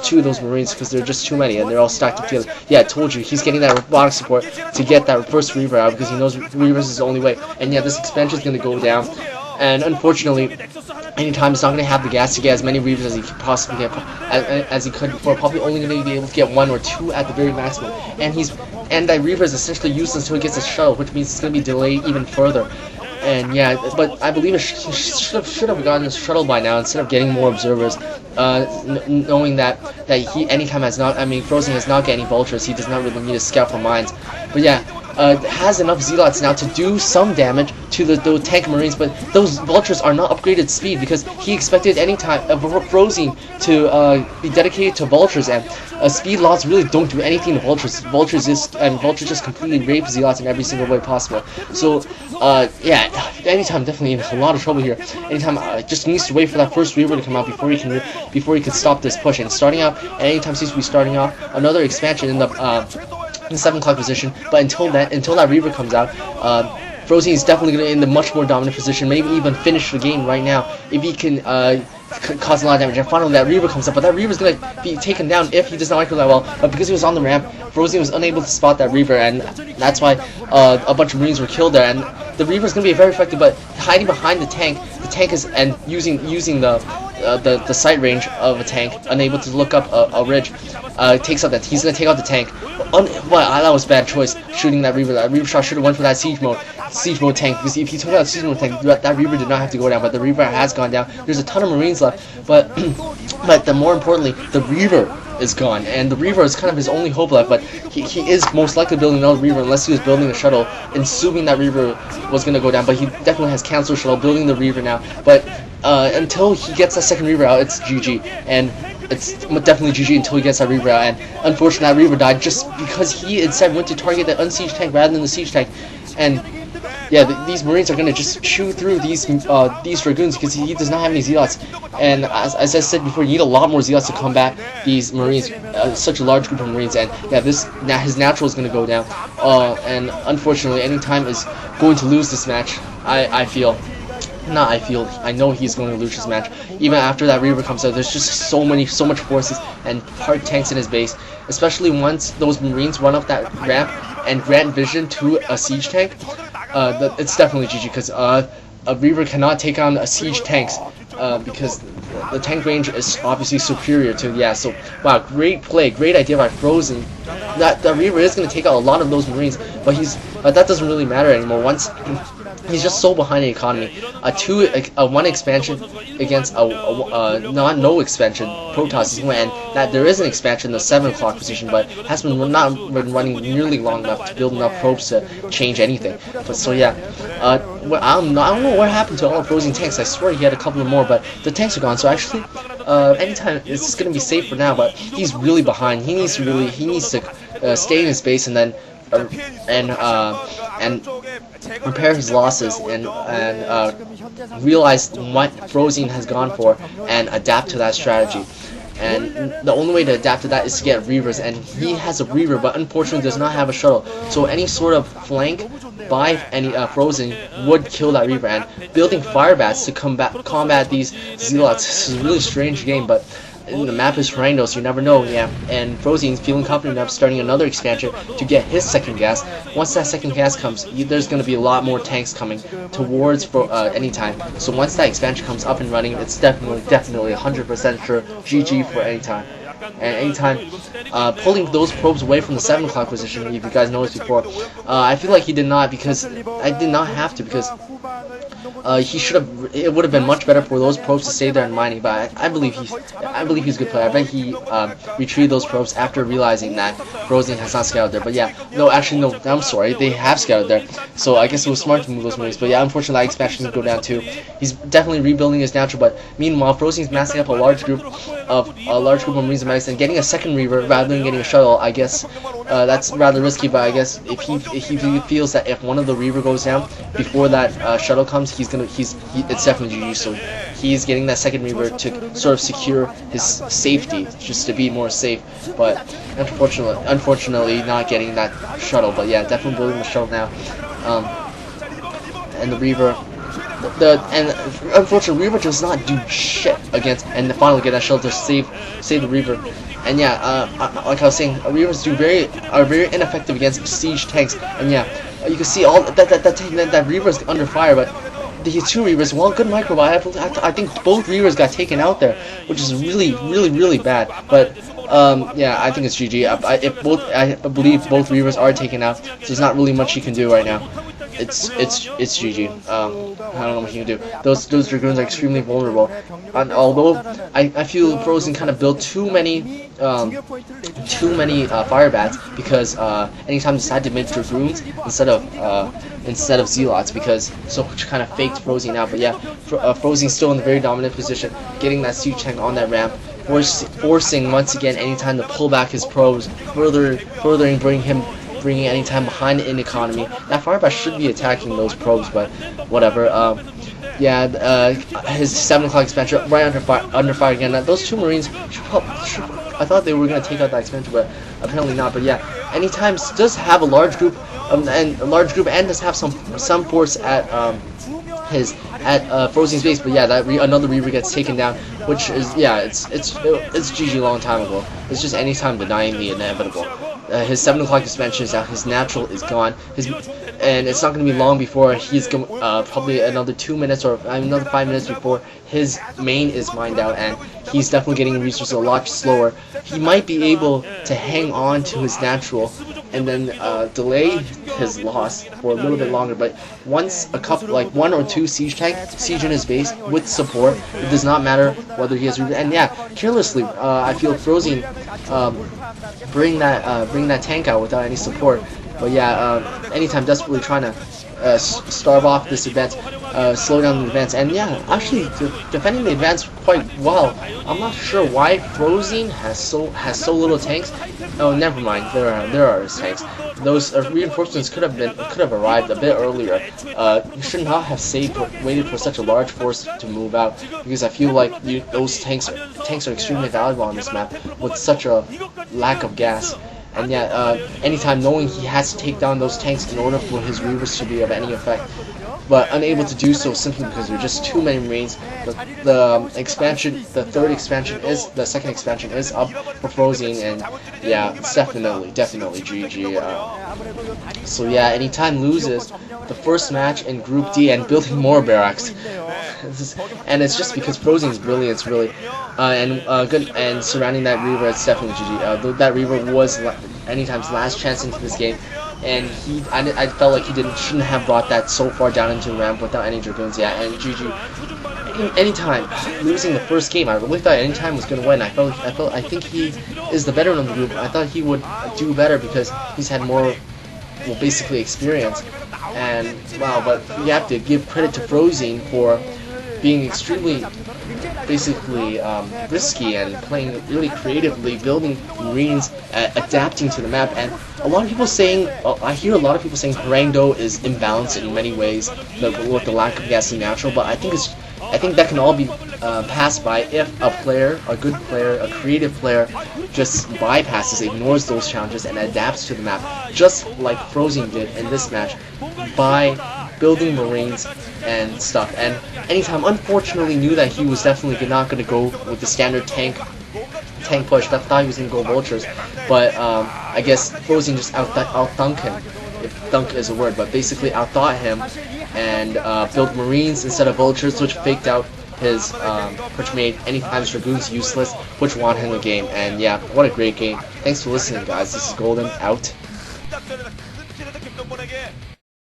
two of those Marines because there are just too many and they're all stacked together. Yeah, I told you, he's getting that robotic support to get that first Reaver out because he knows Reavers is the only way. And yeah, this expansion is going to go down. And unfortunately, anytime it's not going to have the gas to get as many Reavers as he could possibly get, as he could before. Probably only going to be able to get 1 or 2 at the very maximum. And that Reaver is essentially useless until he gets a shuttle, which means it's going to be delayed even further. And yeah, but I believe it should have gotten a shuttle by now instead of getting more observers. Knowing that he anytime has not, I mean, Frozen has not got any vultures, he does not really need to scout for mines. But yeah, has enough zealots now to do some damage to the tank Marines, but those vultures are not upgraded speed because he expected anytime Frozen to be dedicated to vultures, and speed lots really don't do anything to vultures. Vultures just completely rape zealots in every single way possible. So yeah, anytime definitely in a lot of trouble here. Anytime just needs to wait for that first Reaver to come out before he can stop this push. And starting out, and anytime seems to be starting off another expansion in the 7 o'clock position. But until that Reaver comes out, Frozen is definitely going to in the much more dominant position, maybe even finish the game right now if he can cause a lot of damage. And finally that Reaver comes up, but that Reaver is going to be taken down if he does not micro that well. But because he was on the ramp, Frozen was unable to spot that Reaver, and that's why a bunch of Marines were killed there. And the Reaver is going to be very effective, but hiding behind the tank is and using the sight range of a tank, unable to look up a ridge, takes out that. He's going to take out the tank. That was a bad choice, shooting that Reaver. That Reaver shot should have went for that siege mode tank, because if he took out the siege mode tank, that Reaver did not have to go down, but the Reaver has gone down. There's a ton of Marines left, but more importantly, the Reaver is gone, and the Reaver is kind of his only hope left, but he is most likely building another Reaver unless he was building a shuttle, assuming that Reaver was going to go down, but he definitely has canceled shuttle, building the Reaver now, but until he gets that second Reaver out, it's GG, and it's definitely GG until he gets that Reaver out, and unfortunately that Reaver died just because he instead went to target the unsieged tank rather than the siege tank, and yeah, these Marines are going to just chew through these Dragoons because he does not have any Zealots. And as I said before, you need a lot more Zealots to combat these Marines, such a large group of Marines. And yeah, his natural is going to go down. And unfortunately, anytime is going to lose this match. I know he's going to lose this match. Even after that Reaver comes out, there's just so much forces and hard tanks in his base. Especially once those Marines run up that ramp and grant vision to a siege tank. It's definitely GG because a Reaver cannot take on a siege tanks because the tank range is obviously superior to, yeah, so wow, great play, great idea by Frozen. That the Reaver is going to take out a lot of those Marines, but that doesn't really matter anymore. Once he's just so behind the economy. One expansion against no expansion Protoss is when that there is an expansion in the 7 o'clock position, but has not been running nearly long enough to build enough probes to change anything. But so yeah, I don't know what happened to all of Frozen tanks. I swear he had a couple of more, but the tanks are gone. So actually, anytime it's gonna be safe for now. But he's really behind. He needs to stay in his base and then and repair his losses and realize what Frozen has gone for and adapt to that strategy. And the only way to adapt to that is to get Reavers, and he has a Reaver, but unfortunately does not have a shuttle. So any sort of flank by any Frozen would kill that Reaver. And building fire bats to combat these Zealots, this is a really strange game, but the map is horrendous, you never know, yeah. And Frozen's feeling confident enough starting another expansion to get his second gas. Once that second gas comes, there's going to be a lot more tanks coming towards Anytime. So once that expansion comes up and running, it's definitely 100% sure GG for Anytime. And Anytime pulling those probes away from the 7 o'clock position, if you guys noticed before, I feel like he did not, because I did not have to, because he should have. It would have been much better for those probes to stay there and mining. But I believe he's a good player. I bet he retrieved those probes after realizing that Frozen has not scouted there. But yeah, no, actually no. I'm sorry, they have scouted there. So I guess it was smart to move those Marines. But yeah, unfortunately, that expansion can go down too. He's definitely rebuilding his natural. But meanwhile, Frozen's massing up a large group of Marines and medics and getting a second Reaver rather than getting a shuttle. I guess that's rather risky. But I guess if he feels that if one of the Reaver goes down before that shuttle comes, it's definitely GG. So he's getting that second Reaver to sort of secure his safety, just to be more safe. But unfortunately, not getting that shuttle. But yeah, definitely building the shuttle now. And the Reaver, and unfortunately, Reaver does not do shit against, and finally get that shield to save the Reaver. And yeah, like I was saying, Reavers are very ineffective against siege tanks. And yeah, you can see all that Reaver is under fire, but these two Reavers, well, good micro, but I think both Reavers got taken out there, which is really bad. But yeah, I think it's GG. I believe both Reavers are taken out, so there's not really much you can do right now. It's GG. I don't know what you can do. Those Dragoons are extremely vulnerable, and although I feel Frozen kind of built too many fire bats, because anytime they decide to make Dragoons instead of Zealots, because so kind of faked Frozen out. But yeah, Frozen's still in a very dominant position, getting that siege tank on that ramp, forcing once again anytime to pull back his probes, furthering bringing any time behind in economy. That firebat should be attacking those probes, but whatever. Yeah, his 7 o'clock expansion right under fire again. Those two Marines I thought they were gonna take out that expansion, but apparently not. But yeah, anytime does have a large group, and does have some force at Frozen's base. But yeah, another Reaver gets taken down, which is, yeah, it's GG a long time ago. It's just anytime denying the inevitable. His 7 o'clock expansion is out. His natural is gone. And it's not going to be long before he's going. Probably another 2 minutes or another 5 minutes before his main is mined out, and he's definitely getting resources a lot slower. He might be able to hang on to his natural and then delay his loss for a little bit longer. But once like 1 or 2 siege in his base with support, it does not matter whether he has. And yeah, carelessly, I feel Frozen bring that tank out without any support. But yeah, anytime desperately trying to starve off this advance, slow down the advance, and yeah, actually defending the advance quite well. I'm not sure why Frozen has so little tanks. Oh, never mind. There are his tanks. Those reinforcements could have arrived a bit earlier. You should not have waited for such a large force to move out, because I feel like those tanks are extremely valuable on this map with such a lack of gas. And yeah, anytime knowing he has to take down those tanks in order for his Reavers to be of any effect, but unable to do so simply because there are just too many Marines. The second expansion is up for Frozen, and yeah, it's definitely GG. So yeah, anytime loses the first match in Group D and building more barracks. And it's just because Frozen's brilliance, really, good, and surrounding that Reaver, it's definitely GG. That Reaver was Anytime's last chance into this game, and I felt like he shouldn't have brought that so far down into the ramp without any Dragoons. Yeah, and GG. Anytime losing the first game, I really thought Anytime was gonna win. I think he is the veteran of the group. I thought he would do better because he's had more, well, basically experience. And wow, but you have to give credit to Frozen for being extremely risky and playing really creatively, building Marines, adapting to the map. And a lot of people saying, I hear a lot of people saying Harangdo is imbalanced in many ways with the lack of gas and natural, but I think that can all be passed by if a good player, a creative player, just bypasses, ignores those challenges, and adapts to the map, just like Frozen did in this match, by building Marines and stuff. And Anytime unfortunately knew that he was definitely not going to go with the standard tank push. I thought he was going to go Vultures, but I guess Frozen just outthunk him, if thunk is a word, but basically outthought him, and built Marines instead of Vultures, which faked out his, which made Anytime's Dragoons useless, which won him the game. And yeah, what a great game. Thanks for listening, guys. This is Golden, out.